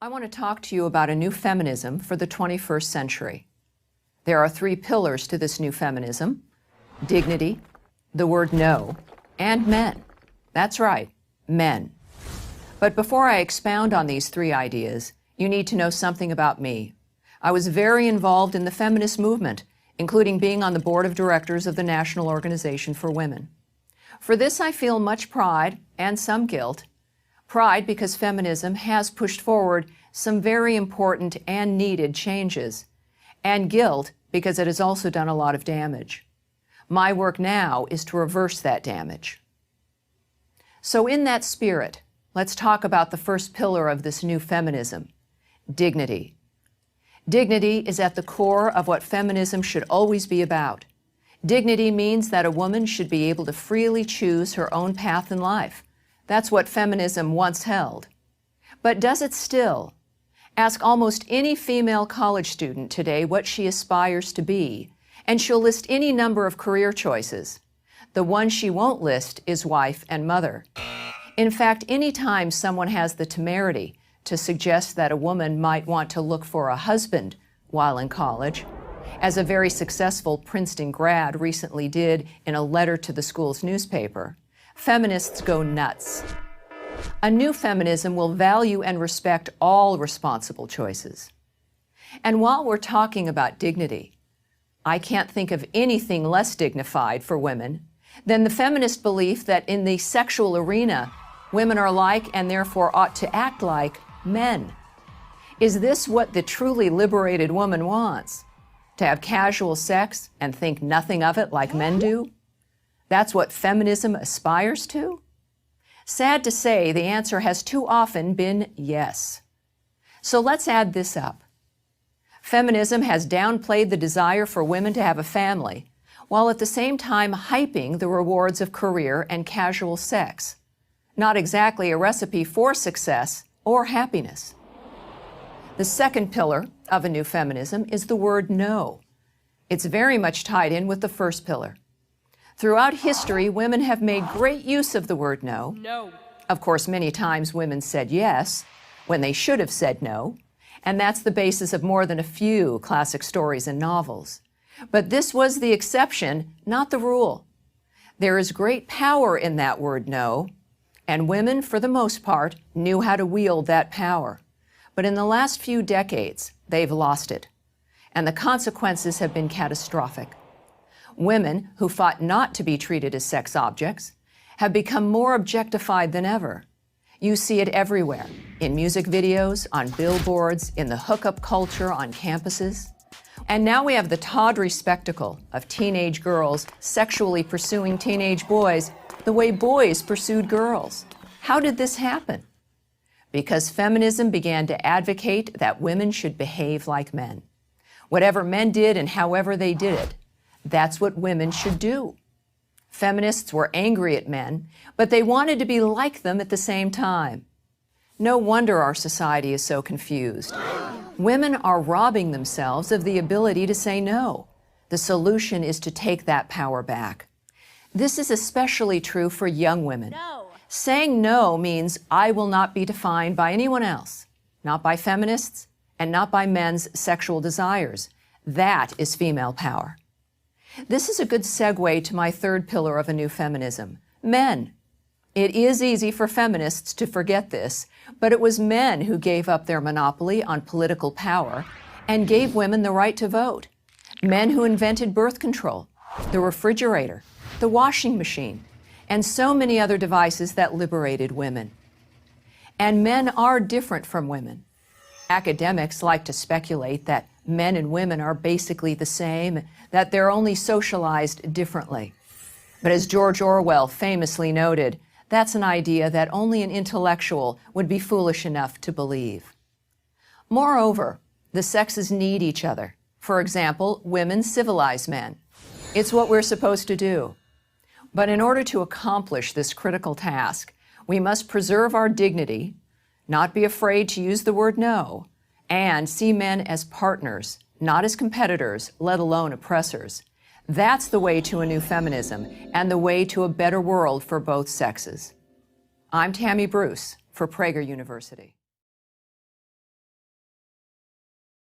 I want to talk to you about a new feminism for the 21st century. There are three pillars to this new feminism: dignity, the word no, and men. That's right, men. But before I expound on these three ideas, you need to know something about me. I was very involved in the feminist movement, including being on the board of directors of the National Organization for Women. For this, I feel much pride and some guilt. Pride because feminism has pushed forward some very important and needed changes, and guilt because it has also done a lot of damage. My work now is to reverse that damage. So in that spirit, let's talk about the first pillar of this new feminism: dignity. Dignity is at the core of what feminism should always be about. Dignity means that a woman should be able to freely choose her own path in life. That's what feminism once held. But does it still? Ask almost any female college student today what she aspires to be, and she'll list any number of career choices. The one she won't list is wife and mother. In fact, any time someone has the temerity to suggest that a woman might want to look for a husband while in college, as a very successful Princeton grad recently did in a letter to the school's newspaper, feminists go nuts. A new feminism will value and respect all responsible choices. And while we're talking about dignity, I can't think of anything less dignified for women than the feminist belief that in the sexual arena, women are like and therefore ought to act like men. Is this what the truly liberated woman wants? To have casual sex and think nothing of it like men do? That's what feminism aspires to? Sad to say, the answer has too often been yes. So let's add this up. Feminism has downplayed the desire for women to have a family, while at the same time hyping the rewards of career and casual sex. Not exactly a recipe for success or happiness. The second pillar of a new feminism is the word no. It's very much tied in with the first pillar. Throughout history, women have made great use of the word no. No. Of course, many times women said yes when they should have said no, and that's the basis of more than a few classic stories and novels. But this was the exception, not the rule. There is great power in that word no, and women, for the most part, knew how to wield that power. But in the last few decades, they've lost it, and the consequences have been catastrophic. Women who fought not to be treated as sex objects have become more objectified than ever. You see it everywhere, in music videos, on billboards, in the hookup culture on campuses. And now we have the tawdry spectacle of teenage girls sexually pursuing teenage boys the way boys pursued girls. How did this happen? Because feminism began to advocate that women should behave like men. Whatever men did and however they did it, that's what women should do. Feminists were angry at men, but they wanted to be like them at the same time. No wonder our society is so confused. Women are robbing themselves of the ability to say no. The solution is to take that power back. This is especially true for young women. No. Saying no means I will not be defined by anyone else, not by feminists, and not by men's sexual desires. That is female power. This is a good segue to my third pillar of a new feminism: men. It is easy for feminists to forget this, but it was men who gave up their monopoly on political power and gave women the right to vote. Men who invented birth control, the refrigerator, the washing machine, and so many other devices that liberated women. And men are different from women. Academics like to speculate that men and women are basically the same, that they're only socialized differently. But as George Orwell famously noted, that's an idea that only an intellectual would be foolish enough to believe. Moreover, the sexes need each other. For example, women civilize men. It's what we're supposed to do. But in order to accomplish this critical task, we must preserve our dignity, not be afraid to use the word no, and see men as partners, not as competitors, let alone oppressors. That's the way to a new feminism and the way to a better world for both sexes. I'm Tammy Bruce for Prager University.